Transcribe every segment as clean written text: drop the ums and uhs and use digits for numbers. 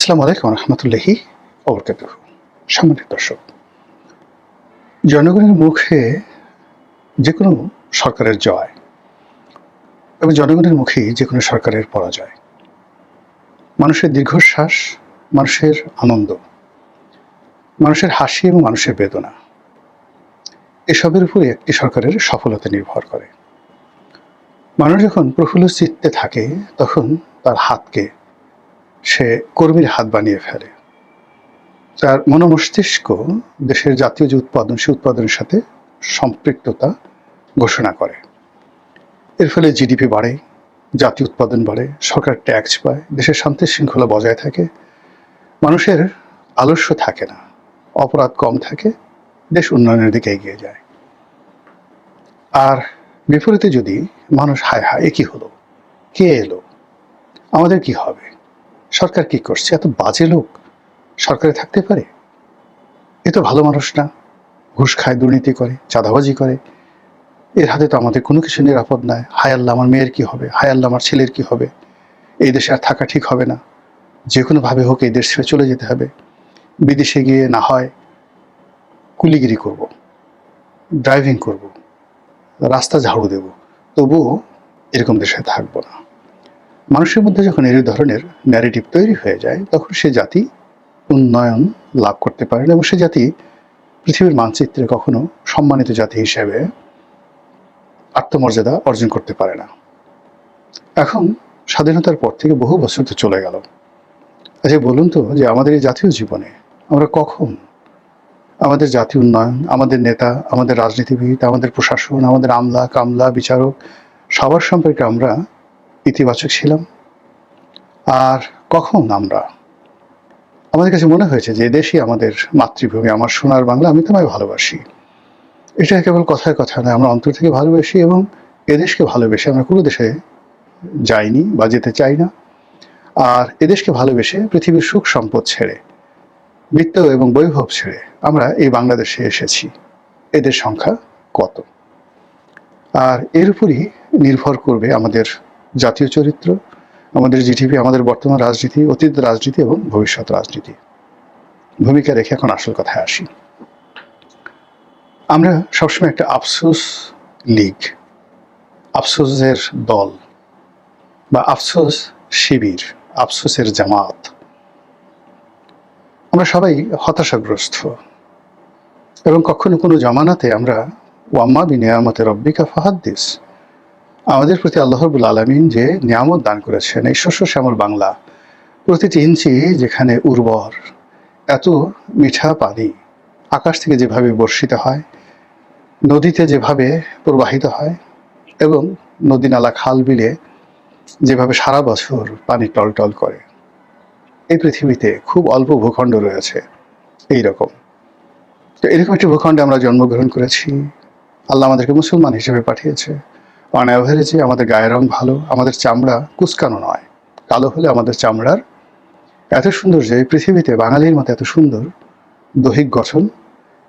আসসালামু আলাইকুম রহমতুল্লাহি ওবরকাতুহু। সম্মানিত দর্শক, জনগণের মুখে যে কোনো সরকারের জয় এবং জনগণের মুখেই যে কোনো সরকারের পরাজয়, মানুষের দীর্ঘশ্বাস, মানুষের আনন্দ, মানুষের হাসি এবং মানুষের বেদনা, এসবের উপরে একটি সরকারের সফলতা নির্ভর করে। মানুষ যখন প্রফুল্ল চিত্তে থাকে তখন তার হাতকে সে কর্মীর হাত বানিয়ে ফেলে। তার মনোমস্তিষ্ক দেশের জাতীয় যে উৎপাদন, সে উৎপাদনের সাথে সম্পৃক্ততা ঘোষণা করে। এর ফলে জিডিপি বাড়ে, জাতীয় উৎপাদন বাড়ে, সরকার ট্যাক্স পায়, দেশের শান্তি শৃঙ্খলা বজায় থাকে, মানুষের আলস্য থাকে না, অপরাধ কম থাকে, দেশ উন্নয়নের দিকে এগিয়ে যায়। আর বিপরীতে যদি মানুষ হায় হায় এ কি হলো, কে এলো, আমাদের কি হবে, সরকার কি করছে, এত বাজে লোক সরকারে থাকতে পারে, এ তো ভালো মানুষ না, ঘুষ খায়, দুর্নীতি করে, চাঁদাবাজি করে, এর হাতে তো আমাদের কোনো কিছু নিরাপদ নয়, হায় আল্লাহ আমার মেয়ের কি হবে, হায় আল্লাহ আমার ছেলের কি হবে, এই দেশে আর থাকা ঠিক হবে না, যে কোনোভাবে হোক এই দেশ ছেড়ে চলে যেতে হবে, বিদেশে গিয়ে না হয় কুলিগিরি করব, ড্রাইভিং করব, রাস্তা ঝাড়ু দেব, তবুও এরকম দেশে থাকবো না। মানুষের মধ্যে যখন এই ধরনের ন্যারেটিভ তৈরি হয়ে যায়, তখন সে জাতি উন্নয়ন লাভ করতে পারে না এবং সে জাতি পৃথিবীর মানচিত্রে কখনো সম্মানিত জাতি হিসেবে আত্মমর্যাদা অর্জন করতে পারে না। এখন স্বাধীনতার পর থেকে বহু বছর তো চলে গেল। আচ্ছা বলুন তো, যে আমাদের এই জাতীয় জীবনে আমরা কখন আমাদের জাতীয় উন্নয়ন, আমাদের নেতা, আমাদের রাজনীতিবিদ, আমাদের প্রশাসন, আমাদের আমলা কামলা বিচারক সবার সম্পর্কে আমরা ইতিবাচক ছিলাম? আর কখন আমাদের কাছে মনে হয়েছে যে দেশই আমাদের মাতৃভূমি, আমার সোনার বাংলা, আমি তোমায় ভালোবাসি? এটা কেবল কথায় কথা নয়, আমরা অন্তর থেকে ভালোবাসি এবং এদেশকে ভালোবেসে আমরা কোনো দেশে যাইনি বা যেতে চাই না। আর এদেশকে ভালোবেসে পৃথিবীর সুখ সম্পদ ছেড়ে, বৃত্ত এবং বৈভব ছেড়ে আমরা এই বাংলাদেশে এসেছি। এদের সংখ্যা কত? আর এর উপরই নির্ভর করবে আমাদের জাতীয় চরিত্র, আমাদের জিডিপি, আমাদের বর্তমান রাজনীতি, অতীত রাজনীতি এবং ভবিষ্যৎ রাজনীতি। ভূমিকা রেখে এখন আসল কথায় আসি। আমরা সবসময় একটা আফসোস লীগ, আফসোসের দল বা আফসোস শিবির, আফসোসের জামাত, আমরা সবাই হতাশাগ্রস্ত এবং কখনো কোনো জামানাতে আমরা ওয়াম্মা বিনিয়ামতে রব্বিকা ফাহাদ্দিস, আমাদের প্রতি আল্লাহ রাব্বুল আলামিন যে নিয়ামত দান করেছেন, এই শস্য শ্যামল বাংলা, প্রতিটি ইঞ্চি যেখানে উর্বর, এত মিঠা পানি আকাশ থেকে যেভাবে বর্ষিত হয়, নদীতে যেভাবে প্রবাহিত হয় এবং নদী নালা খাল বিলে যেভাবে সারা বছর পানি টলটল করে, এই পৃথিবীতে খুব অল্প ভূখণ্ড রয়েছে এইরকম। তো এরকম একটি ভূখণ্ডে আমরা জন্মগ্রহণ করেছি। আল্লাহ আমাদেরকে মুসলমান হিসেবে পাঠিয়েছে। অন অ্যাভারেজে আমাদের গায়ের রং ভালো, আমাদের চামড়া কুচকানো নয়, কালো হলে আমাদের চামড়ার এত সুন্দর যে পৃথিবীতে বাঙালির মতো এত সুন্দর দৈহিক গঠন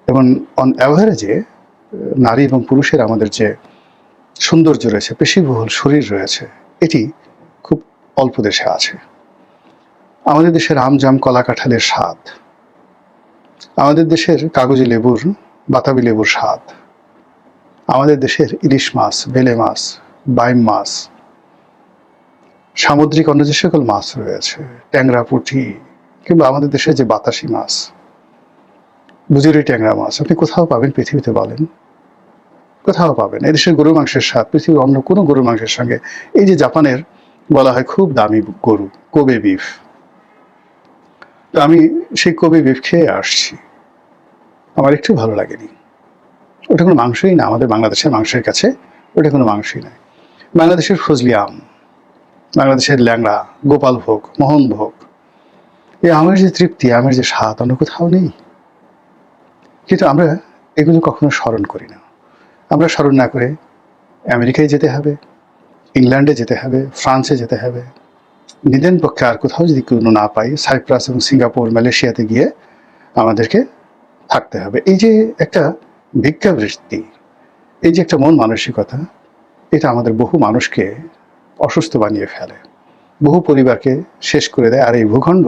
এবং অন অ্যাভারেজে নারী এবং পুরুষের আমাদের যে সৌন্দর্য রয়েছে, পেশিবহুল শরীর রয়েছে, এটি খুব অল্প দেশে আছে। আমাদের দেশের আম জাম কলা কাঁঠালের স্বাদ, আমাদের দেশের কাগজি লেবুর বাতাবি লেবুর স্বাদ, আমাদের দেশের ইলিশ মাছ, বেলে মাছ, বাইম মাছ, সামুদ্রিক অন্য যে সকল মাছ রয়েছে, ট্যাংরা পুঁটি, কিংবা আমাদের দেশের যে বাতাসি মাছ, বুজুরি ট্যাংরা মাছ, আপনি কোথাও পাবেন পৃথিবীতে? বলেন, কোথাও পাবেন? এদেশের গরু মাংসের স্বাদ পৃথিবীর অন্য কোনো গরু মাংসের সঙ্গে, এই যে জাপানের বলা হয় খুব দামি গরু কোবে বিফ, তো আমি সেই কোবে বিফ খেয়ে আসছি, আমার একটু ভালো লাগেনি। ওটা কোনো মাংসই না, আমাদের বাংলাদেশের মাংসের কাছে ওটা কোনো মাংসই নয়। বাংলাদেশের ফজলি আম, বাংলাদেশের ল্যাংড়া, গোপাল ভোগ, মোহন ভোগ, এই আমের যে তৃপ্তি, আমের যে স্বাদ অন্য কোথাও নেই। কিন্তু আমরা এগুলো কখনো স্মরণ করি না। আমরা স্মরণ না করে আমেরিকায় যেতে হবে, ইংল্যান্ডে যেতে হবে, ফ্রান্সে যেতে হবে, নিদেন পক্ষে আর কোথাও যদি কোনো না পাই, সাইপ্রাস এবং সিঙ্গাপুর, মালয়েশিয়াতে গিয়ে আমাদেরকে থাকতে হবে। এই যে একটা ভিক্ষাবৃত্তি, এই যে একটা মন মানসিকতা, এটা আমাদের বহু মানুষকে অসুস্থ বানিয়ে ফেলে, বহু পরিবারকে শেষ করে দেয়। আর এই ভূখণ্ড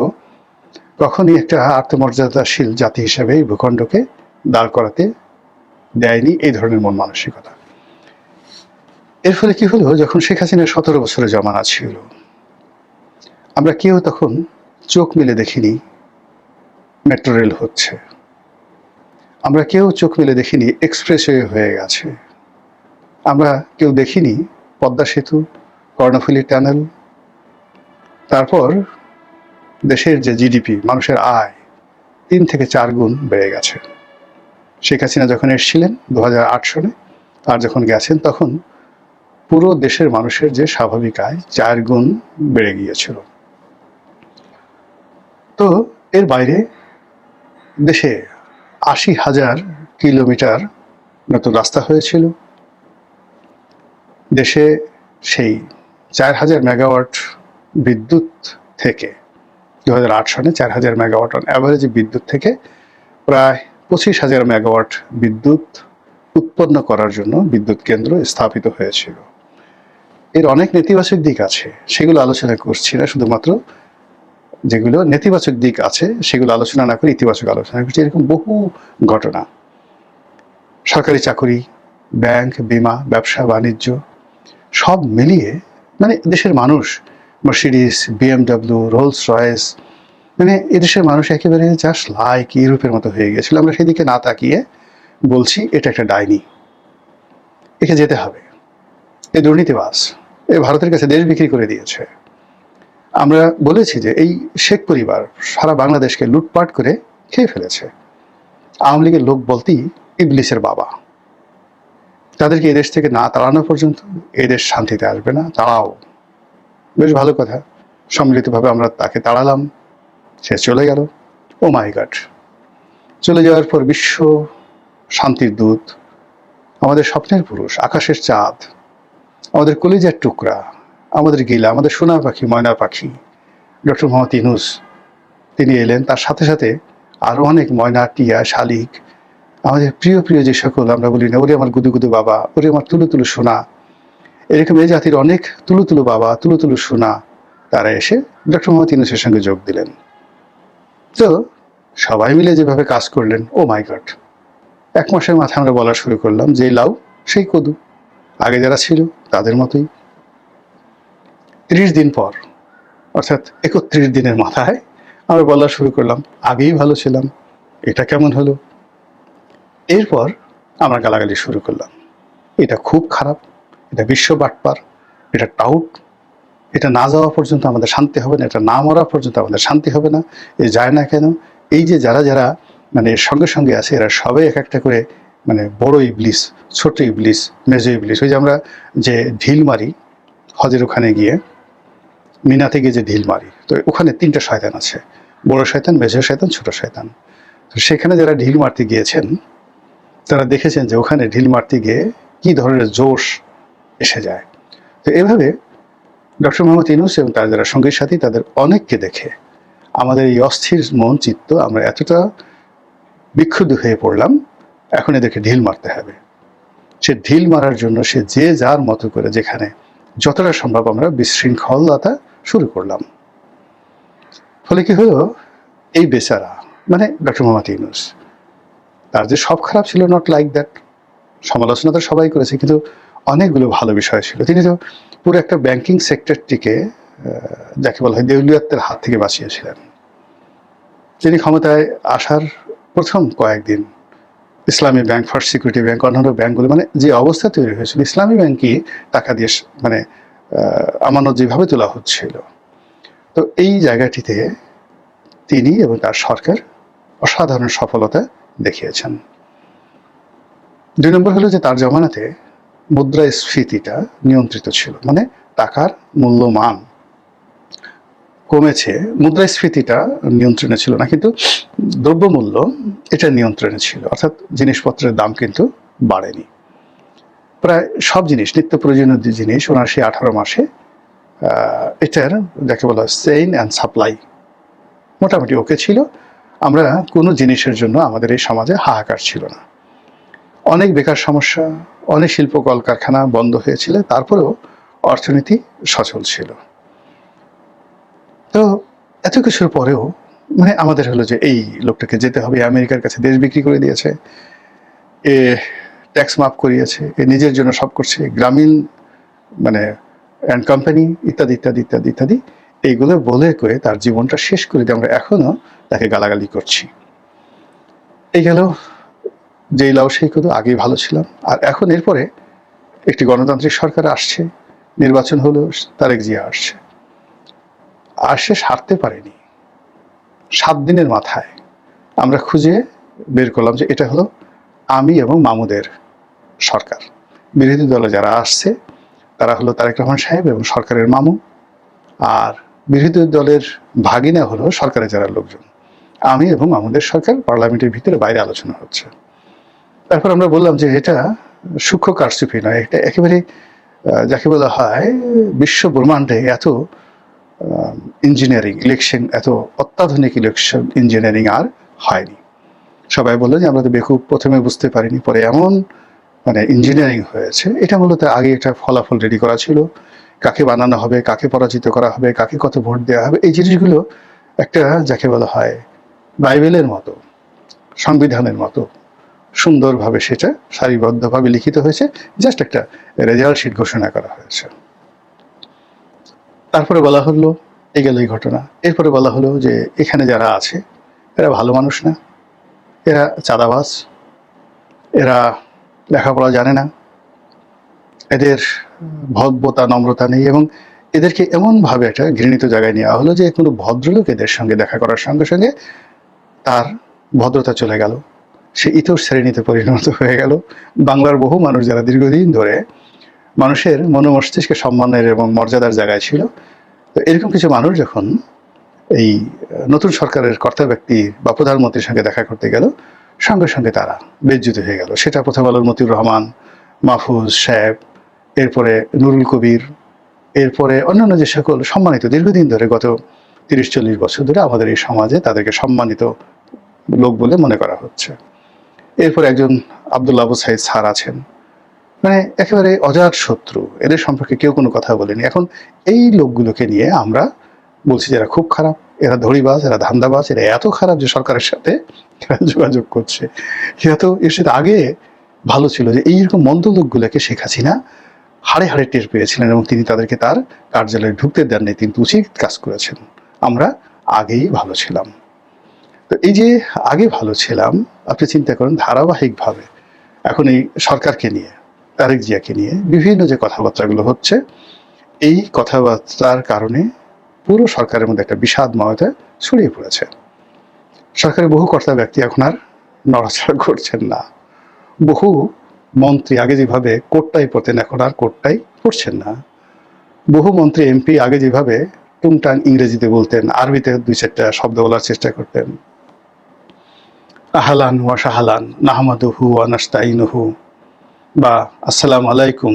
কখনই একটা আত্মমর্যাদাশীল জাতি হিসেবে এই ভূখণ্ডকে দাঁড় করাতে দেয়নি এই ধরনের মন মানসিকতা। এর ফলে কি হলো, যখন শেখ হাসিনার 17 বছরের জমানা ছিল, আমরা কেউ তখন চোখ মেলে দেখিনি মেট্রো রেল হচ্ছে, আমরা কেউ চোখ মেলে দেখিনি এক্সপ্রেসওয়ে হয়ে গেছে, আমরা কেউ দেখিনি পদ্মা সেতু, কর্ণফুলী টানেল, তারপর দেশের যে জিডিপি, মানুষের আয় 3 থেকে 4 গুণ বেড়ে গেছে। শেখ হাসিনা যখন এসেছিলেন 2008 সনে, আর যখন গেছেন তখন পুরো দেশের মানুষের যে স্বাভাবিক আয় 4 গুণ বেড়ে গিয়েছিল। তো এর বাইরে দেশে 80,000 কিলোমিটার নতুন রাস্তা হয়েছিল। দেশে সেই 4,000 মেগাওয়াট বিদ্যুৎ থেকে 2008 সনে 4,000 মেগাওয়াট অন অ্যাভারেজ বিদ্যুৎ থেকে প্রায় 25,000 মেগাওয়াট বিদ্যুৎ উৎপন্ন করার জন্য বিদ্যুৎ কেন্দ্র স্থাপিত হয়েছিল। এর অনেক নেতিবাচক দিক আছে, সেগুলো আলোচনা করছি না, শুধুমাত্র যেগুলো নেতিবাচক দিক আছে সেগুলো আলোচনা না করে ইতিবাচক আলোচনা করছি। এরকম বহু ঘটনা, সরকারি চাকরি, ব্যাংক, বিমা, ব্যবসা বাণিজ্য সব মিলিয়ে মানে দেশের মানুষ মার্সিডিস, বিএমডব্লিউ, রোলস রয়েস, মানে এদেশের মানুষ একেবারে জাস্ট লাইক ইউরোপের মতো হয়ে গেছিল। আমরা সেদিকে না তাকিয়ে বলছি এটা একটা ডাইনি, একে যেতে হবে, এ দুর্নীতিবাজ, এ ভারতের কাছে দেশ বিক্রি করে দিয়েছে। আমরা বলেছি যে এই শেখ পরিবার সারা বাংলাদেশকে লুটপাট করে খেয়ে ফেলেছে। আওয়ামী লীগের লোক বলতেই ইবলিসের বাবা, তাদেরকে এদেশ থেকে না তাড়ানো পর্যন্ত এদেশ শান্তিতে আসবে না। তাড়াও, বেশ ভালো কথা, সম্মিলিতভাবে আমরা তাকে তাড়ালাম, সে চলে গেল। ও মাই গড, চলে যাওয়ার পর বিশ্ব শান্তির দূত, আমাদের স্বপ্নের পুরুষ, আকাশের চাঁদ, আমাদের কলিজার টুকরা, আমাদের গিলা, আমাদের সোনা পাখি, ময়না পাখি ডক্টর মোহাম্মদ ইউনূস, তিনি এলেন। তার সাথে সাথে আরও অনেক ময়না, টিয়া, শালিক, আমাদের প্রিয় প্রিয় যে সকল, আমরা বলি না ওরে আমার গুদু গুদু বাবা, ওরে আমার তুলু তুলু সোনা, এরকম এই জাতির অনেক তুলু তুলু বাবা, তুলু তুলু সোনা, তারা এসে ডক্টর মোহাম্মদ ইউনূসের সঙ্গে যোগ দিলেন। তো সবাই মিলে যেভাবে কাজ করলেন, ও মাই গড, 1 মাসের মাথায় আমরা বলা শুরু করলাম যে লাউ সেই কদু, আগে যারা ছিল তাদের মতোই। 30 দিন পর, অর্থাৎ 31 দিনের মাথায় আমরা বলা শুরু করলাম আগেই ভালো ছিলাম, এটা কেমন হলো। এরপর আমরা গালাগালি শুরু করলাম, এটা খুব খারাপ, এটা বিশ্ব বাটপার, এটা টাউট, এটা না যাওয়া পর্যন্ত আমাদের শান্তি হবে না, এটা না মরা পর্যন্ত আমাদের শান্তি হবে না, এ যায় না কেন। এই যে যারা যারা মানে এর সঙ্গে সঙ্গে আছে, এরা সবাই এক একটা করে মানে বড় ইবলিস, ছোট ইবলিস, মেজো ইবলিস। ওই যে আমরা যে ঢিল মারি হজের ওখানে গিয়ে, মিনাতে গিয়ে যে ঢিল মারি, তো ওখানে 3টা শয়তান আছে, বড় শয়তান, মেজো শয়তান, ছোট শয়তান। তো সেখানে যারা ঢিল মারতে গিয়েছেন তারা দেখেছেন যে ওখানে ঢিল মারতে গিয়ে কি ধরনের জোশ এসে যায়। তো এভাবে ডক্টর মোহাম্মদ ইউনূস এবং তার যারা সঙ্গী সাথী, তাদের অনেককে দেখে আমাদের এই অস্থির মন চিত্ত, আমরা এতটা বিক্ষুব্ধ হয়ে পড়লাম, এখন এদেরকে ঢিল মারতে হবে। সে ঢিল মারার জন্য সে যে যার মতো করে যেখানে যতটা সম্ভব আমরা বিশৃঙ্খলতা শুরু করলাম। ফলে কি হলো, এই বেচারা মানে ডক্টর মোহাম্মদ ইউনূস, তার যে সব খারাপ ছিল, নট লাইক দ্যাট, সমালোচনা তো সবাই করেছে, কিন্তু অনেকগুলো ভালো বিষয় ছিল। তিনি তো পুরো একটা ব্যাংকিং সেক্টরটিকে যাকে বলা হয় দেউলিয়াত্বের হাত থেকে বাঁচিয়েছিলেন। তিনি ক্ষমতায় আসার প্রথম কয়েকদিন ইসলামী ব্যাংক, ফার্স্ট সিকিউরিটি ব্যাংক, অন্যান্য ব্যাংকগুলো মানে যে অবস্থা তৈরি হয়েছিল, ইসলামী ব্যাংকই টাকা দিয়ে মানে আমানত যেভাবে তোলা হচ্ছিল, তো এই জায়গাটিতে তিনি এবং তার সরকার অসাধারণ সফলতা দেখিয়েছেন। 2 নম্বর হলো যে তার জমানাতে মুদ্রাস্ফীতিটা নিয়ন্ত্রিত ছিল, মানে টাকার মূল্যমান কমেছে, মুদ্রাস্ফীতিটা নিয়ন্ত্রণে ছিল না, কিন্তু দ্রব্যমূল্য এটা নিয়ন্ত্রণে ছিল, অর্থাৎ জিনিসপত্রের দাম কিন্তু বাড়েনি। প্রায় সব জিনিস, নিত্য প্রয়োজনীয় জিনিস 79-18 মাসে এটার যাকে বলা হয় চেইন অ্যান্ড সাপ্লাই মোটামুটি ওকে ছিল। আমরা কোনো জিনিসের জন্য আমাদের এই সমাজে হাহাকার ছিল না। অনেক বেকার সমস্যা, অনেক শিল্প কলকারখানা বন্ধ হয়েছিল, তারপরেও অর্থনীতি সচল ছিল। তো এত কিছুর পরেও মানে আমাদের হলো যে এই লোকটাকে যেতে হবে, আমেরিকার কাছে দেশ বিক্রি করে দিয়েছে, এ ট্যাক্স মাফ করিয়েছে, এ নিজের জন্য সব করছে, গ্রামীণ মানে অ্যান্ড কোম্পানি ইত্যাদি ইত্যাদি ইত্যাদি ইত্যাদি, এইগুলো বলে করে তার জীবনটা শেষ করে দিয়ে আমরা এখনো তাকে গালাগালি করছি। এই গেল যেই লাউ সেই কত, আগেই ভালো ছিলাম। আর এখন এরপরে একটি গণতান্ত্রিক সরকার আসছে, নির্বাচন হলো, তারেক জিয়া আসছে, আর সে সারতে পারেনি। 7 দিনের মাথায় আমরা খুঁজে বের করলাম যে এটা হলো আমি এবং মামুদের সরকার। বিরোধী দলে যারা আসছে তারা হলো তারেক রহমান সাহেব এবং সরকারের মামু, আর বিরোধী দলের ভাগিনা হলো সরকারের যারা লোকজন। আমি এবং মামুদের সরকার, পার্লামেন্টের ভিতরে বাইরে আলোচনা হচ্ছে। তারপর আমরা বললাম যে এটা সূক্ষ্ম কারচুপি নয়, এটা একেবারে যাকে বলা হয় বিশ্ব ব্রহ্মাণ্ডে এত ইঞ্জিনিয়ারিং ইলেকশন, এত অত্যাধুনিক ইলেকশন ইঞ্জিনিয়ারিং আর হয়নি। সবাই বললো যে আমরা তো বেকুব, প্রথমে বুঝতে পারিনি, পরে এমন মানে ইঞ্জিনিয়ারিং হয়েছে। এটা মূলত আগে একটা ফলাফল রেডি করা ছিল, কাকে বানানো হবে, কাকে পরাজিত করা হবে, কাকে কত ভোট দেওয়া হবে, এই জিনিসগুলো একটা যাকে বলা হয় বাইবেলের মতো, সংবিধানের মতো সুন্দরভাবে সেটা সারিবদ্ধভাবে লিখিত হয়েছে। জাস্ট একটা রেজাল্ট শিট ঘোষণা করা হয়েছে। তারপরে বলা হলো, এই গেল এই ঘটনা। এরপরে বলা হলো যে এখানে যারা আছে এরা ভালো মানুষ না, এরা চাঁদাবাজ, এরা লেখাপড়া জানে না, এদের ভদ্রতা নম্রতা নেই, এবং এদেরকে এমনভাবে একটা ঘৃণিত জায়গায় নেওয়া হলো যে কোনো ভদ্রলোক এদের সঙ্গে দেখা করার সঙ্গে সঙ্গে তার ভদ্রতা চলে গেল, সে ইতর শ্রেণীতে পরিণত হয়ে গেল। বাংলার বহু মানুষ যারা দীর্ঘদিন ধরে মানুষের মনোমস্তিষ্কে সম্মানের এবং মর্যাদার জায়গায় ছিল, তো এরকম কিছু মানুষ যখন এই নতুন সরকারের কর্তা ব্যক্তি বা প্রধানমন্ত্রীর সঙ্গে দেখা করতে গেল, সঙ্গে সঙ্গে তারা বেজ্জুতি হয়ে গেল। সেটা প্রথম আলোর মতিউর রহমান, মাহফুজ সাহেব, এরপরে নুরুল কবির, এরপরে অন্যান্য যে সকল সম্মানিত দীর্ঘদিন ধরে গত 30-40 বছর ধরে আমাদের এই সমাজে তাদেরকে সম্মানিত লোক বলে মনে করা হচ্ছে। এরপর একজন আব্দুল্লাহ আবু সাইদ স্যার আছেন, মানে একেবারে অজাত শত্রু, এদের সম্পর্কে কেউ কোনো কথা বলেনি। এখন এই লোকগুলোকে নিয়ে আমরা বলছি যে এরা খুব খারাপ, এরা ধড়িবাজ, এরা ধান্দাবাজ, এরা এত খারাপ যে সরকারের সাথে যোগাযোগ করছে। এরা তো এর সাথে আগে ভালো ছিল, যে এইরকম মন্দ লোকগুলোকে শেখ হাসিনা হাড়ে হাড়ে টের পেয়েছিলেন এবং তিনি তাদেরকে তার কার্যালয়ে ঢুকতে দেননি। তিনি উচিত কাজ করেছেন। আমরা আগেই ভালো ছিলাম। তো এই যে আগে ভালো ছিলাম, আপনি চিন্তা করেন ধারাবাহিকভাবে এখন এই সরকারকে নিয়ে, তারেক জিয়াকে নিয়ে বিভিন্ন যে কথাবার্তাগুলো হচ্ছে, এই কথাবার্তার কারণে পুরো সরকারের মধ্যে একটা বিষাদময়তা ছড়িয়ে পড়েছে। সরকারের বহু কর্তা ব্যক্তি এখন আর নড়াচড়া করছেন না। বহু মন্ত্রী আগে যেভাবে কোটটাই পরতেন এখন আর কোটটাই পরছেন না। বহু মন্ত্রী এমপি আগে যেভাবে টুংটাং ইংরেজিতে বলতেন, আরবিতে 2-4টা শব্দ বলার চেষ্টা করতেন, আহলান ওয়া সাহলান নাহমাদুহু ওয়া নাস্তাইনুহু, বা আসসালামু আলাইকুম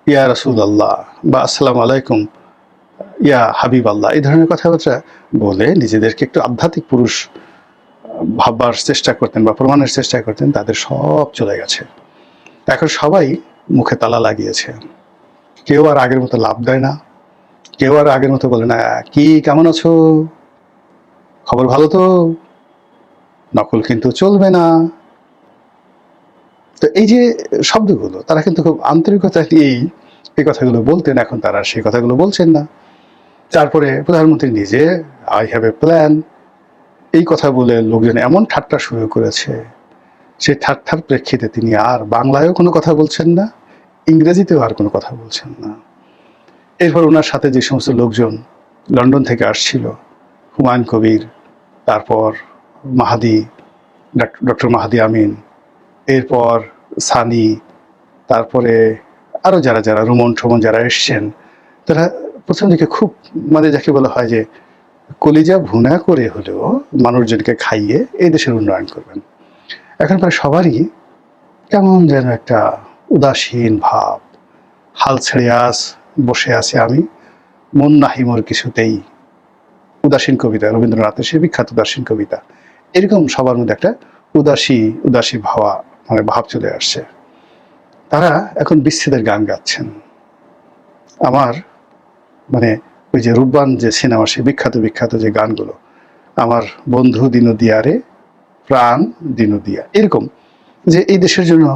ইয়া রাসূলুল্লাহ, বা আসসালামু আলাইকুম ইয়া হাবিব আল্লাহ, এই ধরনের কথাবার্তা বলে নিজেদেরকে একটু আধ্যাত্মিক পুরুষ ভাববার চেষ্টা করতেন বা প্রমাণের চেষ্টা করতেন, তাদের সব চলে গেছে। এখন সবাই মুখে তালা লাগিয়েছে। কেউ আর আগের মতো লাভ দেয় না, কেউ আর আগের মতো বলে না কি কেমন আছো, খবর ভালো তো, নকল কিন্তু চলবে না। তো এই যে শব্দগুলো, তারা কিন্তু খুব আন্তরিকতা নিয়েই এই কথাগুলো বলতেন, এখন তারা সেই কথাগুলো বলছেন না। তারপরে প্রধানমন্ত্রী নিজে আই হ্যাভ এ প্ল্যান, এই কথা বলে লোকজন এমন ঠাট্টা শুরু করেছে, সেই ঠাট্টার প্রেক্ষিতে তিনি আর বাংলায়ও কোনো কথা বলছেন না, ইংরেজিতেও আর কোনো কথা বলছেন না। এরপর ওনার সাথে যে সমস্ত লোকজন লন্ডন থেকে আসছিল, হুমায়ুন কবির, তারপর মাহাদি, ডক্টর মাহাদি আমিন, এরপর সানি, তারপরে আরও যারা যারা রুমন ঠুমন যারা এসছেন, তারা প্রথম দিকে খুব মানে যাকে বলা হয় যে কলিজা ভুনা করে হলেও মানুষজনকে খাইয়ে এই দেশের উন্নয়ন করবেন। এখন প্রায় সবারই কেমন যেন একটা উদাসীন ভাব, হাল ছেড়ে বসে আছে আমি, মন নাহি মোর কিছুতেই, উদাসীন কবিতা, রবীন্দ্রনাথের সে বিখ্যাত উদাসীন কবিতা। এরকম সবার মধ্যে একটা উদাসী ভাবা মানে ভাব চলে আসছে। তারা এখন বিচ্ছেদের গান গাচ্ছেন। আমার মানে ওই যে রূপবান যে সিনেমা, সে বিখ্যাত যে গানগুলো, আমার বন্ধু দিনুদিয়া রে, প্রাণ দিনুদিয়া, এরকম যে এই দেশের জন্য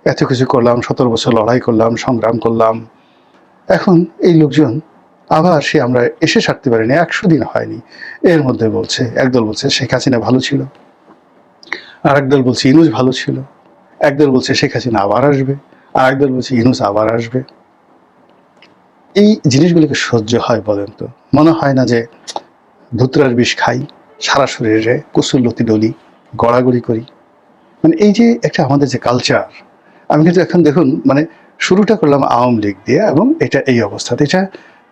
এত কিছু করলাম, 17 বছর লড়াই করলাম, সংগ্রাম করলাম। এখন এই লোকজন আবার সে আমরা এসে সারতে পারিনি, 100 দিন হয়নি, এর মধ্যে বলছে, একদল বলছে শেখ হাসিনা ভালো ছিল, আর একদল বলছে ইনুস ভালো ছিল, একদল বলছে শেখ হাসিনা আবার আসবে, আর একদল বলছে ইনুস আবার আসবে। এই জিনিসগুলোকে সহ্য হয় বলেন তো? মনে হয় না যে ধুতরার বিষ খাই, সারা শরীরে কসুল্লতি ডলি, গড়াগড়ি করি? মানে এই যে একটা আমাদের যে কালচার, আমি কিন্তু এখন দেখুন মানে শুরুটা করলাম আওয়ামী লীগ দিয়ে, এবং এটা এই অবস্থাতে, এটা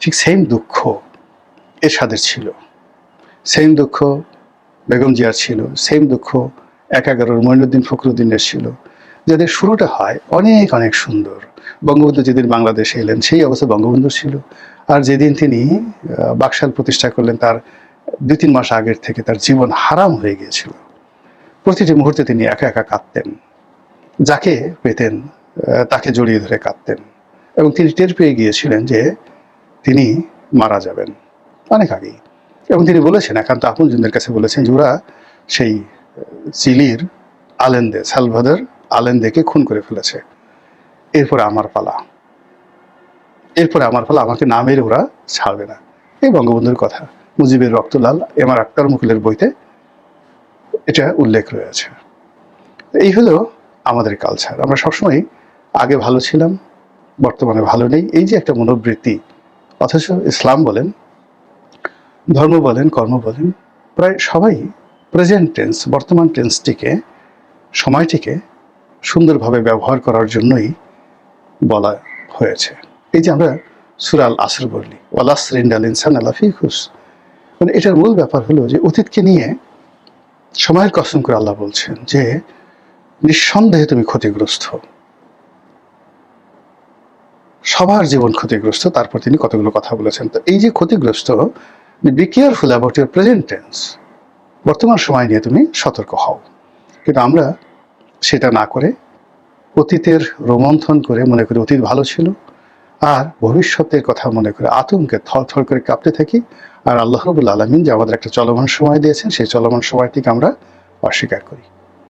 ঠিক সেম দুঃখ এরশাদের ছিল, সেম দুঃখ বেগম জিয়ার ছিল, সেম দুঃখ 11 মঈনুদ্দিন ফখরুদ্দিনের ছিল, যাদের শুরুটা হয় অনেক অনেক সুন্দর। বঙ্গবন্ধু যেদিন বাংলাদেশে এলেন সেই অবস্থা বঙ্গবন্ধু ছিল, আর যেদিন তিনি বাকশাল প্রতিষ্ঠা করলেন তার 2-3 মাস আগের থেকে তার জীবন হারাম হয়ে গিয়েছিল। প্রতিটি মুহূর্তে তিনি একা একা কাঁদতেন, যাকে পেতেন তাকে জড়িয়ে ধরে কাঁদতেন, এবং তিনি টের পেয়ে গিয়েছিলেন যে তিনি মারা যাবেন অনেক আগেই। এবং তিনি বলেছেন, একান্ত আপনজনদের কাছে বলেছেন যে ওরা সেই চিলির আলেন্দে, সালভাদর আলেন্দেকে খুন করে ফেলেছে, এরপরে আমার পালা, এরপরে আমার পালা, আমাকে না মেরে ওরা ছাড়বে না। এই বঙ্গবন্ধুর কথা মুজিবের রক্তলাল এম আর আক্তার মুকুলের বইতে এটা উল্লেখ রয়েছে। এই হলো আমাদের কালচার। আমরা সবসময় আগে ভালো ছিলাম, বর্তমানে ভালো নেই, এই যে একটা মনোবৃত্তি। অথচ ইসলাম বলেন, ধর্ম বলেন, কর্ম বলেন, প্রায় সবাই প্রেজেন্ট টেন্স, বর্তমান টেন্সটিকে, সময়টিকে সুন্দরভাবে ব্যবহার করার জন্যই বলা হয়েছে। এই যে আমরা সূরা আল আসর বলি, ওয়াল আসরি ইন্নাল ইনসানা লাফি খুস, মানে এটার মূল ব্যাপার হলো যে অতীতকে নিয়ে সময়ের কসম করে আল্লাহ বলছেন যে নিঃসন্দেহে তুমি ক্ষতিগ্রস্ত, সবার জীবন ক্ষতিগ্রস্ত। তারপর তিনি কতগুলো কথা বলেছেন। তো এই যে ক্ষতিগ্রস্ত, be careful about your present tense, বর্তমান সময় নিয়ে তুমি সতর্ক হও। কিন্তু আমরা সেটা না করে অতীতের রোমন্থন করে মনে করি অতীত ভালো ছিল, আর ভবিষ্যতের কথা মনে করে আতঙ্কে থরথর করে কাঁপতে থাকি। আর আল্লাহ রাব্বুল আলামিন যে আমাদের একটা চলমান সময় দিয়েছেন, সেই চলমান সময়টিকে আমরা অস্বীকার করি।